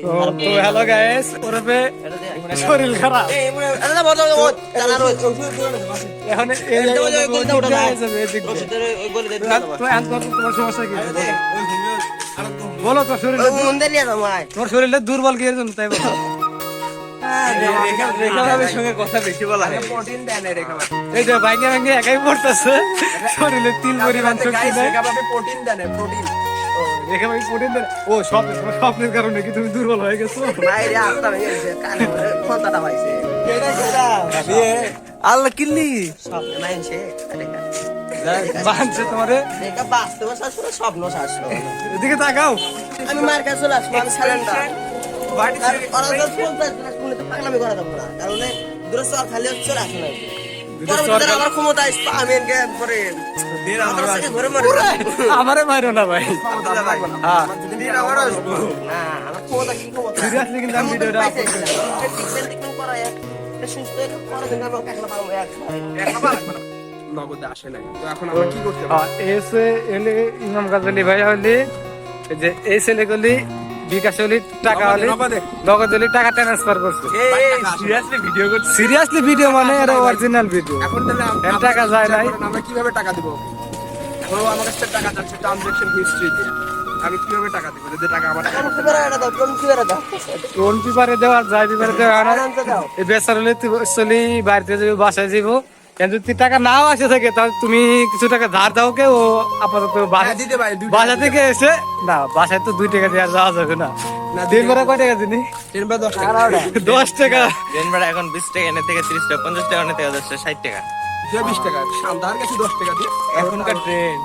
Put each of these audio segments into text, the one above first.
তো hello guys, ওরফে শরীর খারাপ এখন তোমার সমস্যা কি বলো? তোমার শরীরে দুর্বল কি তাই বলো। সঙ্গে কথা বেশি বলা হয়। এই যে ভাইকে ভাইকে একাই পড়তেছে, শরীরে তিল পরিমাণ শক্তি নেই। প্রোটিন দেন, প্রোটিন। রেখা ভাই প্রোটিন দেন। ও স্বপ্নের কারণে কি তুমি দুর্বল হয়ে গেছো? আল্লাহ কিল্লি বাঁধছে তোমারে। স্বপ্ন শাস্ত্র এদিকে তাকাও। আমি মার কাছে চলে আসবো, আমি সালেন্ডার পাগলামি করা যাবো না, কারণ দূরস্থ খালি চলে আসে না। আমার ক্ষমতা আমি পরে আমারে মারো না ভাই। হ্যাঁ আমার ক্ষমতা কি ক্ষমতা সিরিয়াসলি কিন্তু আমি ভিডিওটা নগদে আসে নাই, তো এখন আমরা কি করতে পারি? এসে এলে ইমাম গাজী ভাই হলি যে এই ছেলেগুলি বিকাশ হলি টাকা হলি নগদ হলি টাকা ট্রান্সফার করছে। সিরিয়াসলি ভিডিও করছি। সিরিয়াসলি ভিডিও মানে এর অরিজিনাল ভিডিও। এখন তাহলে এর টাকা যায় নাই। আমরা কিভাবে টাকা দিব? ও আমার কাছে টাকা যাচ্ছে ট্রানজাকশন হিস্ট্রি দিয়ে। আমি কিভাবে টাকা দিব যদি টাকা আমার কোন পেপারে দেওয়া যায়, পেপারে দেওয়া না। এই বেচার হলে চলি বাড়িতে যাবো, বাসায় যাবো। কিন্তু যদি টাকা নাও আসে থাকে তাহলে তুমি কিছু টাকা ধার দাও কে। ও আপাতত দিতে পারে বাসা থেকে এসে না, বাসায় তো 2 টাকা দিয়ে যাওয়া যাবে না। দিন বেলা কয় টাকা দিনি? 10 টাকা 10 টাকা। ট্রেন ভাড়া এখন 20 টাকা, এনে থেকে 30 টাকা, 50 টাকা, এনে থেকে 60 টাকা। 20 টাকা সামদার কাছে 10 টাকা দিয়ে এখনকার ট্রেন,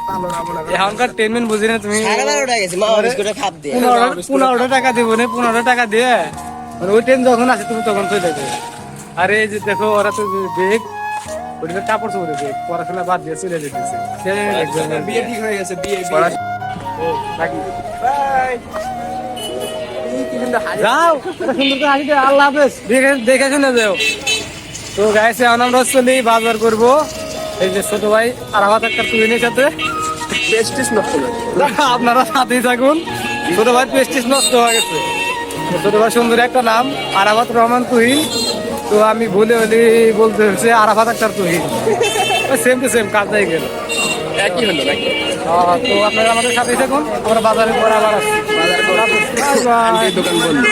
তাহলে এখনকার ট্রেন বুঝি না তুমি। 12:30 গেছে মা বিস্কুটের খাপ দিয়ে 15 টাকা দিব না, 15 টাকা দিয়ে মানে ওই ট্রেন যখন আসে তুমি তখন চলে যাবে। আরে এই যে দেখো ওরা তো বেগ ওইটা কাপড় চোপড়ে বেগ পড়াশোনা বাদ দিয়ে চলে যেতেছে। বিয়ে ঠিক হয়ে গেছে, বিয়ে যাও সুন্দর করে হাসি দাও, আল্লাহ হাফেজ, দেখে শুনে যাও। তো গাইছে এখন আমরা চলি বাজার করবো। এই যে ছোট ভাই আরাফাত আক্তার তুহিনের সাথে পেস্টিস নষ্ট করে আপনারা সাথেই থাকুন। ছোট ভাই পেস্টিস নষ্ট হয়ে গেছে। ছোট ভাই সুন্দর একটা নাম আরাফাত রহমান তুহিন। তো আমি বলে বলতে হচ্ছে Arafat Akter Tuhin, same to same কাজটাই গেল, একই হলো নাকি? তো আপনারা আমাদের সাথেই থাকুন। আমরা বাজারে পরে আবার আসছি। দোকান বন্ধ।